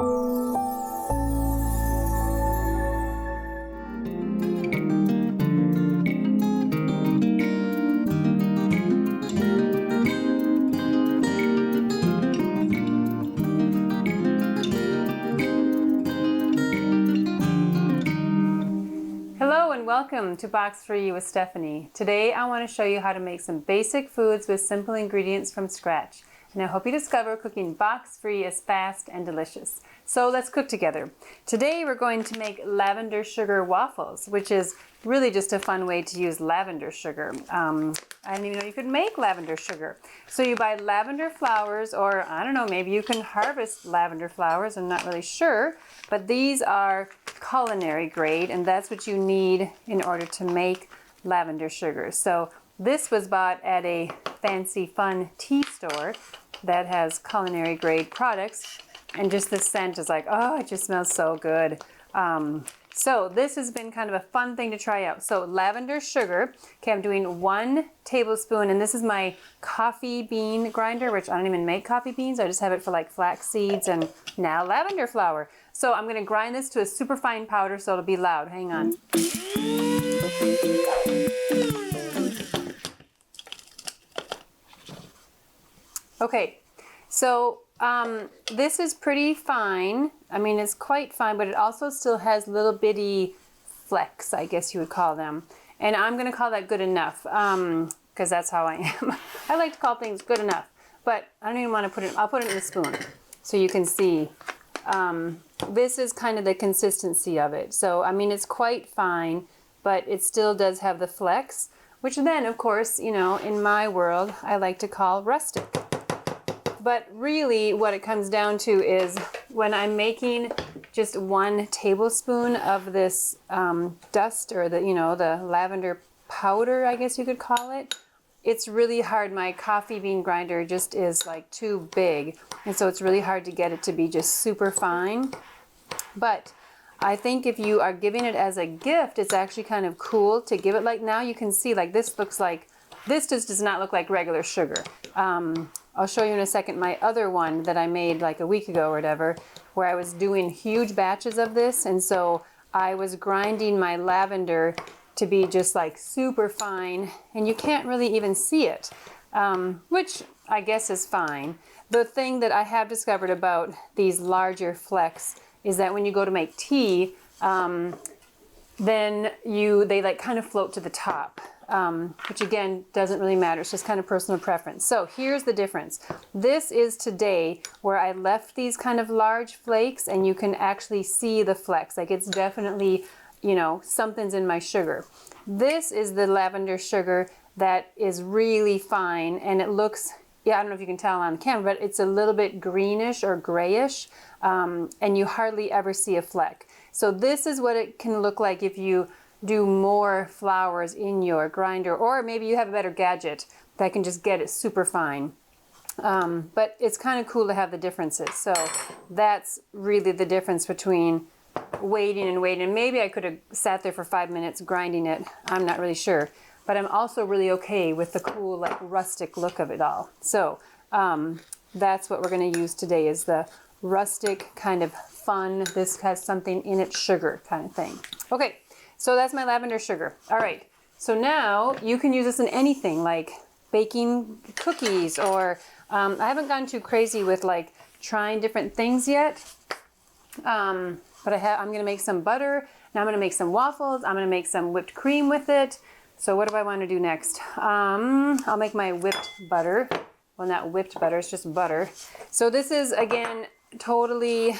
Hello and welcome to Box For You with Stephanie. Today I want to show you how to make some basic foods with simple ingredients from scratch. And I hope you discover cooking box-free is fast and delicious. So let's cook together. Today we're going to make lavender sugar waffles, which is really just a fun way to use lavender sugar. I didn't even know you could make lavender sugar. So you buy lavender flowers, or I don't know, maybe you can harvest lavender flowers, I'm not really sure. But these are culinary grade, and that's what you need in order to make lavender sugar. So this was bought at a fancy fun tea store that has culinary grade products, and just the scent is like, oh, it just smells so good. So this has been kind of a fun thing to try out. So lavender sugar, okay, I'm doing 1 tablespoon, and this is my coffee bean grinder, which I don't even make coffee beans, I just have it for like flax seeds and now lavender flower. So I'm gonna grind this to a super fine powder so it'll be loud, hang on. Okay, so this is pretty fine. I mean, it's quite fine, but it also still has little bitty flecks, I guess you would call them. And I'm gonna call that good enough, because that's how I am. I like to call things good enough, but I don't even wanna put it, I'll put it in a spoon so you can see. This is kind of the consistency of it. So, I mean, it's quite fine, but it still does have the flecks, which then, of course, you know, in my world, I like to call rustic. But really what it comes down to is when I'm making just 1 tablespoon of this dust, or the, you know, the lavender powder, I guess you could call it, it's really hard. My coffee bean grinder just is like too big, and so it's really hard to get it to be just super fine. But I think if you are giving it as a gift, it's actually kind of cool to give it. Like now you can see, like this looks like, this just does not look like regular sugar. I'll show you in a second my other one that I made like a week ago or whatever, where I was doing huge batches of this, and so I was grinding my lavender to be just like super fine, and you can't really even see it, which I guess is fine. The thing that I have discovered about these larger flecks is that when you go to make tea, then they like kind of float to the top. Which again doesn't really matter, it's just kind of personal preference. So here's the difference. This is today where I left these kind of large flakes, and you can actually see the flecks, like it's definitely, you know, something's in my sugar. This is the lavender sugar that is really fine, and it looks, yeah, I don't know if you can tell on camera, but it's a little bit greenish or grayish, and you hardly ever see a fleck. So this is what it can look like if you do more flours in your grinder, or maybe you have a better gadget that can just get it super fine. But it's kind of cool to have the differences. So that's really the difference between waiting and waiting. Maybe I could have sat there for 5 minutes grinding it, I'm not really sure. But I'm also really okay with the cool, like rustic look of it all. So that's what we're gonna use today, is the rustic kind of fun, this has something in it, sugar kind of thing. Okay. So that's my lavender sugar. All right, so now you can use this in anything, like baking cookies, or I haven't gone too crazy with like trying different things yet, but I'm gonna make some butter, now I'm gonna make some waffles, I'm gonna make some whipped cream with it. So what do I wanna do next? I'll make my whipped butter. Well, not whipped butter, it's just butter. So this is, again, totally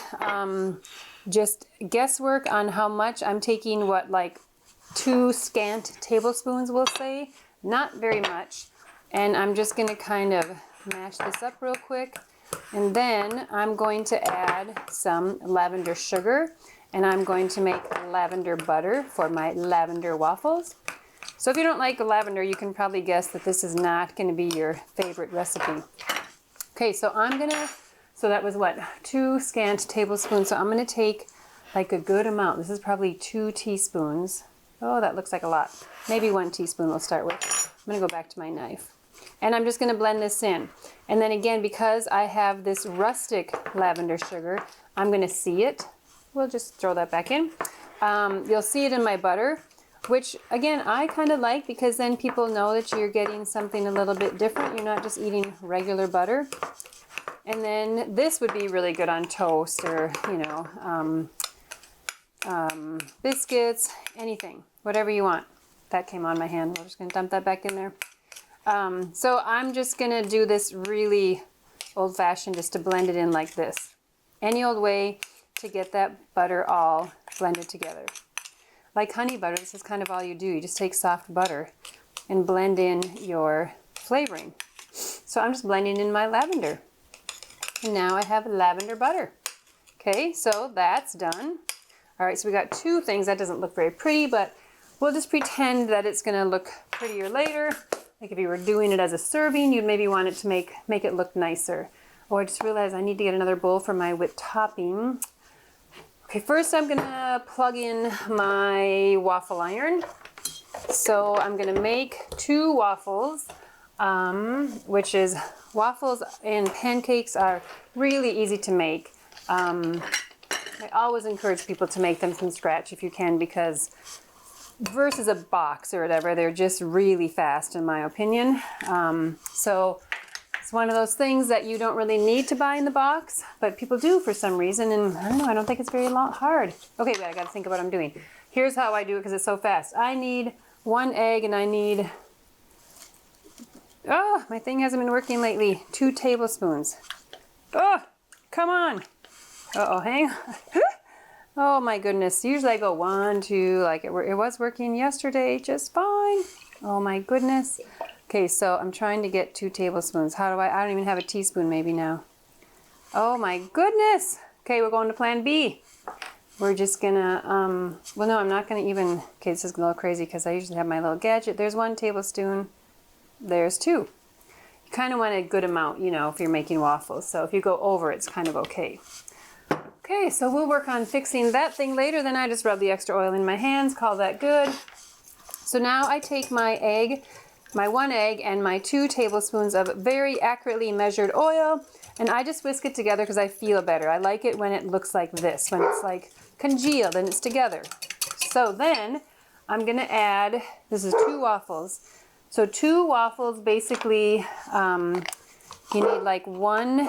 just guesswork on how much. I'm taking, what, like 2 scant tablespoons, we'll say, not very much, and I'm just gonna kind of mash this up real quick, and then I'm going to add some lavender sugar, and I'm going to make lavender butter for my lavender waffles. So if you don't like lavender, you can probably guess that this is not going to be your favorite recipe. Okay, so so that was what, 2 scant tablespoons. So I'm going to take like a good amount. This is probably 2 teaspoons. Oh, that looks like a lot. Maybe 1 teaspoon we'll start with. I'm going to go back to my knife. And I'm just going to blend this in. And then again, because I have this rustic lavender sugar, I'm going to see it. We'll just throw that back in. You'll see it in my butter, which again, I kind of like because then people know that you're getting something a little bit different. You're not just eating regular butter. And then this would be really good on toast or, you know, biscuits, anything, whatever you want. That came on my hand. We're just going to dump that back in there. So I'm just going to do this really old-fashioned, just to blend it in like this. Any old way to get that butter all blended together. Like honey butter, this is kind of all you do. You just take soft butter and blend in your flavoring. So I'm just blending in my lavender. And now I have lavender butter. Okay, so that's done. All right, so we got two things. That doesn't look very pretty, but we'll just pretend that it's going to look prettier later. Like if you were doing it as a serving, you'd maybe want it to make it look nicer. Oh, I just realized I need to get another bowl for my whipped topping. Okay, first I'm going to plug in my waffle iron. So I'm going to make 2 waffles, which is waffles and pancakes are really easy to make. I always encourage people to make them from scratch if you can, because versus a box or whatever, they're just really fast in my opinion. So it's one of those things that you don't really need to buy in the box, but people do for some reason, and I don't know, I don't think it's very hard. Okay, but I gotta think of what I'm doing. Here's how I do it because it's so fast. I need 1 egg and I need, oh, my thing hasn't been working lately, 2 tablespoons. Oh, come on. Uh-oh, hang on. Oh my goodness, usually I go 1, 2, like it was working yesterday just fine. Oh my goodness. Okay, so I'm trying to get 2 tablespoons. How do I don't even have a teaspoon maybe now. Oh my goodness. Okay, we're going to plan B. We're just gonna, well no, I'm not gonna even, okay, this is a little crazy because I usually have my little gadget. There's 1 tablespoon, there's 2. You kind of want a good amount, you know, if you're making waffles. So if you go over, it's kind of okay. Okay, so we'll work on fixing that thing later. Then I just rub the extra oil in my hands, call that good. So now I take my egg, my 1 egg, and my 2 tablespoons of very accurately measured oil, and I just whisk it together because I feel better. I like it when it looks like this, when it's like congealed and it's together. So then I'm gonna add, this is 2 waffles. So 2 waffles, basically, you need like 1,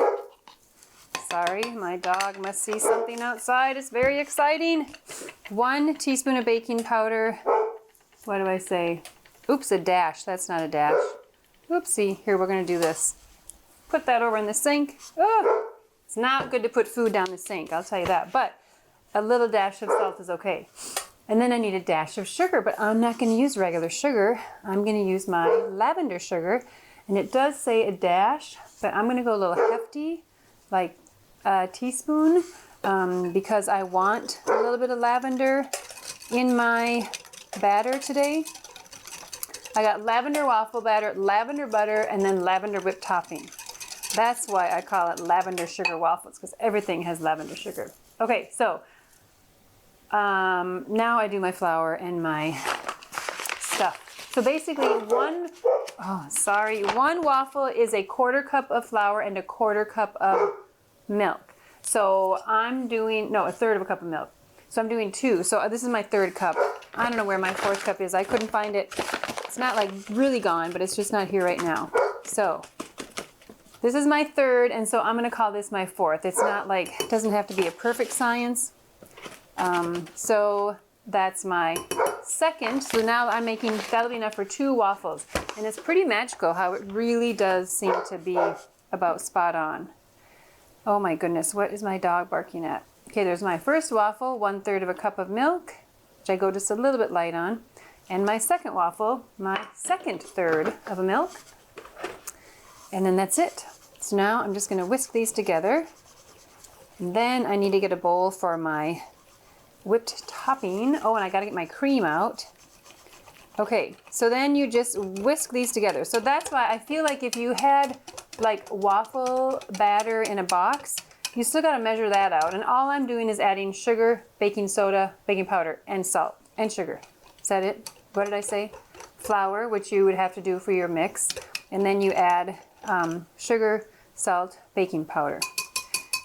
sorry, my dog must see something outside. It's very exciting. 1 teaspoon of baking powder. What do I say? Oops, a dash. That's not a dash. Oopsie. Here, we're going to do this. Put that over in the sink. Oh, it's not good to put food down the sink, I'll tell you that. But a little dash of salt is okay. And then I need a dash of sugar, but I'm not going to use regular sugar. I'm going to use my lavender sugar. And it does say a dash, but I'm going to go a little hefty, like a teaspoon, because I want a little bit of lavender in my batter today. I got lavender waffle batter, lavender butter, and then lavender whipped topping. That's why I call it lavender sugar waffles, because everything has lavender sugar. Okay, so now I do my flour and my stuff. So basically 1 waffle is a 1/4 cup of flour and a 1/4 cup of milk. So I'm doing, no, 1/3 cup of milk. So I'm doing 2. So this is my 3rd cup. I don't know where my 4th cup is. I couldn't find it. It's not like really gone, but it's just not here right now. So this is my 3rd, and so I'm going to call this my 4th. It's not like, it doesn't have to be a perfect science. So that's my 2nd. So now I'm making, that'll be enough for 2 waffles. And it's pretty magical how it really does seem to be about spot on. Oh my goodness, what is my dog barking at? Okay, there's my first waffle, 1/3 cup of milk, which I go just a little bit light on. And my second waffle, my 2nd third of a milk. And then that's it. So now I'm just gonna whisk these together. And then I need to get a bowl for my whipped topping. Oh, and I gotta get my cream out. Okay, so then you just whisk these together. So that's why I feel like if you had like waffle batter in a box, you still gotta measure that out. And all I'm doing is adding sugar, baking soda, baking powder, and salt, and sugar. Is that it? What did I say? Flour, which you would have to do for your mix. and then you add sugar, salt, baking powder.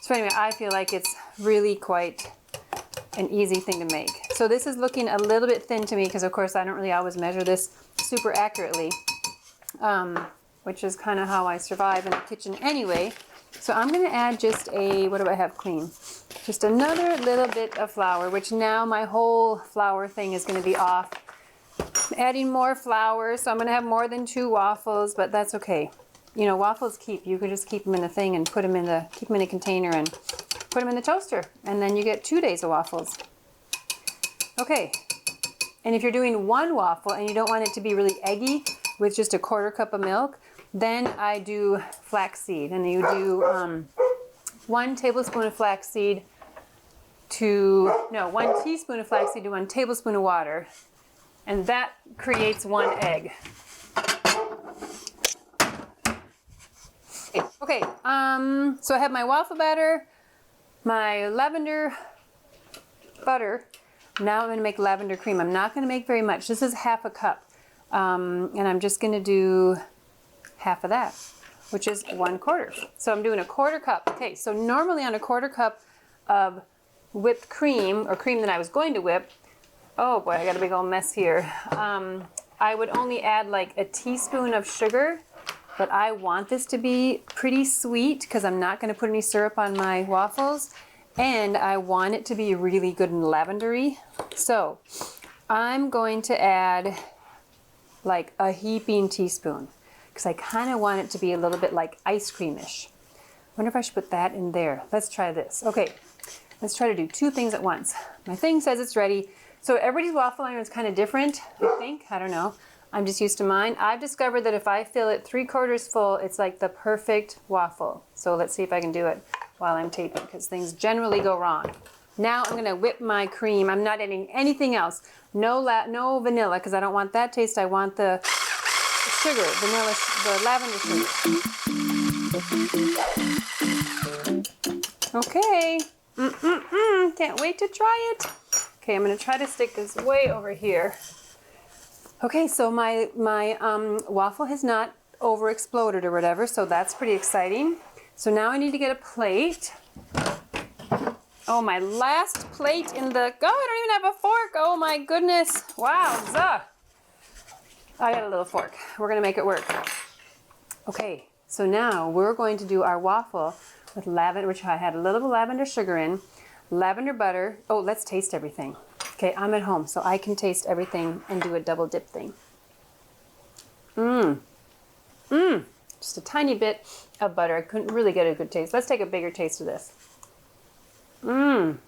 So anyway, I feel like it's really quite an easy thing to make. So this is looking a little bit thin to me because of course I don't really always measure this super accurately, which is kind of how I survive in the kitchen anyway. So I'm going to add just what do I have clean? Just another little bit of flour, which now my whole flour thing is going to be off. I'm adding more flour, so I'm going to have more than 2 waffles, but that's okay. You know, waffles keep. You could just keep them in the thing and keep them in a container and put them in the toaster, and then you get 2 days of waffles. Okay, and if you're doing 1 waffle and you don't want it to be really eggy with just a 1/4 cup of milk, then I do flaxseed, and you do 1 tablespoon of flaxseed to 1 teaspoon of flaxseed to 1 tablespoon of water, and that creates 1 egg. Okay, so I have my waffle batter, my lavender butter. Now I'm going to make lavender cream. I'm not going to make very much. This is 1/2 cup, and I'm just going to do half of that, which is 1/4. So I'm doing a 1/4 cup. Okay, so normally on a 1/4 cup of whipped cream, or cream that I was going to whip, oh boy, I got a big old mess here. I would only add like a teaspoon of sugar, but I want this to be pretty sweet because I'm not going to put any syrup on my waffles, and I want it to be really good and lavendery. So I'm going to add like a heaping teaspoon because I kind of want it to be a little bit like ice creamish. Wonder if I should put that in there. Let's try this. Okay, let's try to do 2 things at once. My thing says it's ready. So everybody's waffle iron is kind of different, I think. I don't know. I'm just used to mine. I've discovered that if I fill it 3/4 full, it's like the perfect waffle. So let's see if I can do it while I'm taping, because things generally go wrong. Now I'm going to whip my cream. I'm not adding anything else. No vanilla, because I don't want that taste. I want the sugar, the lavender sugar. Okay. Can't wait to try it. Okay, I'm going to try to stick this way over here. Okay, so my waffle has not over exploded or whatever, so that's pretty exciting. So now I need to get a plate. Oh, my last plate in the, oh, I don't even have a fork. Oh my goodness. Wow. I got a little fork. We're gonna make it work. Okay, so now we're going to do our waffle with lavender, which I had a little lavender sugar in, lavender butter. Oh, let's taste everything. Okay, I'm at home, so I can taste everything and do a double dip thing. Just a tiny bit of butter. I couldn't really get a good taste. Let's take a bigger taste of this. Woo!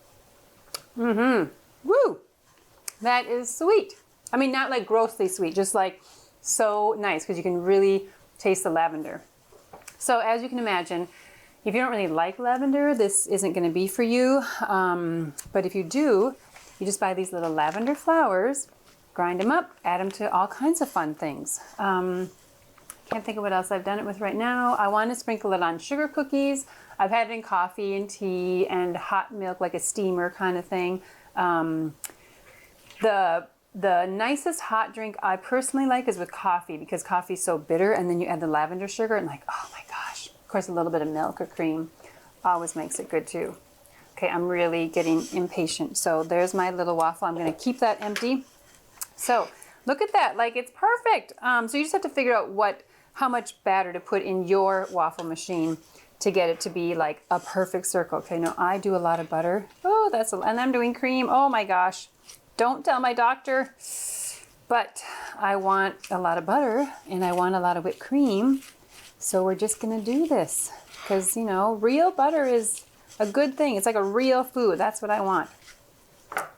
That is sweet. I mean, not like grossly sweet, just like so nice, because you can really taste the lavender. So as you can imagine, if you don't really like lavender, this isn't going to be for you. But if you do, you just buy these little lavender flowers, grind them up, add them to all kinds of fun things. Can't think of what else I've done it with right now. I want to sprinkle it on sugar cookies. I've had it in coffee and tea and hot milk, like a steamer kind of thing. The nicest hot drink I personally like is with coffee, because coffee is so bitter, and then you add the lavender sugar and like, oh my gosh. Of course, a little bit of milk or cream always makes it good too. Okay, I'm really getting impatient. So there's my little waffle. I'm going to keep that empty. So look at that, like it's perfect. So you just have to figure out how much batter to put in your waffle machine to get it to be like a perfect circle. Okay, now I do a lot of butter. Oh, and I'm doing cream. Oh my gosh. Don't tell my doctor. But I want a lot of butter and I want a lot of whipped cream. So we're just gonna do this because, you know, real butter is a good thing. It's like a real food. That's what I want.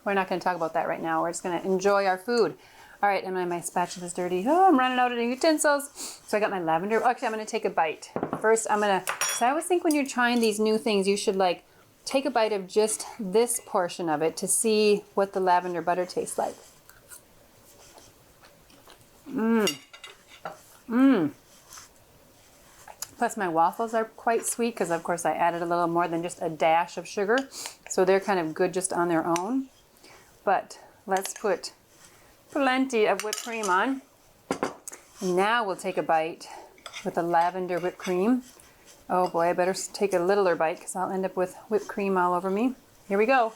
We're not gonna talk about that right now. We're just gonna enjoy our food. All right, and my spatula's dirty. Oh, I'm running out of utensils. So I got my lavender. Actually, I'm gonna take a bite. First, so I always think when you're trying these new things, you should like take a bite of just this portion of it to see what the lavender butter tastes like. Plus my waffles are quite sweet because of course I added a little more than just a dash of sugar. So they're kind of good just on their own. But let's put plenty of whipped cream on. And now we'll take a bite with the lavender whipped cream. Oh boy, I better take a littler bite because I'll end up with whipped cream all over me. Here we go.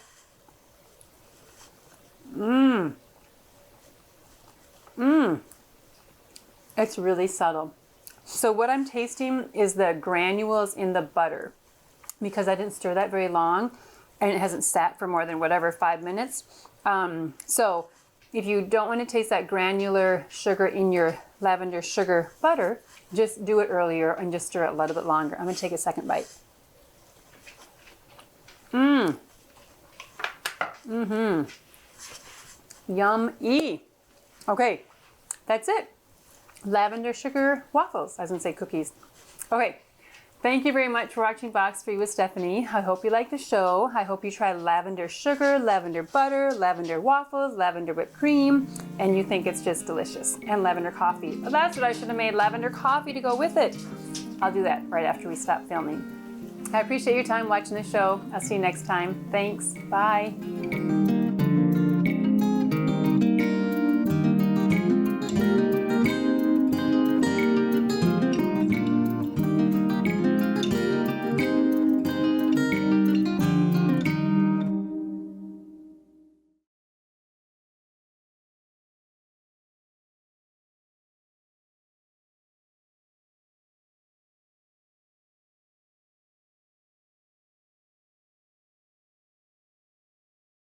It's really subtle. So what I'm tasting is the granules in the butter because I didn't stir that very long and it hasn't sat for more than whatever, 5 minutes. So if you don't want to taste that granular sugar in your lavender sugar butter, just do it earlier and just stir it a little bit longer. I'm going to take a second bite. Yum-y. Okay, that's it. Lavender sugar waffles. I was going to say cookies. Okay, thank you very much for watching Box Free with Stephanie. I hope you liked the show. I hope you try lavender sugar, lavender butter, lavender waffles, lavender whipped cream, and you think it's just delicious. And lavender coffee. Well, that's what I should have made, lavender coffee to go with it. I'll do that right after we stop filming. I appreciate your time watching the show. I'll see you next time. Thanks. Bye.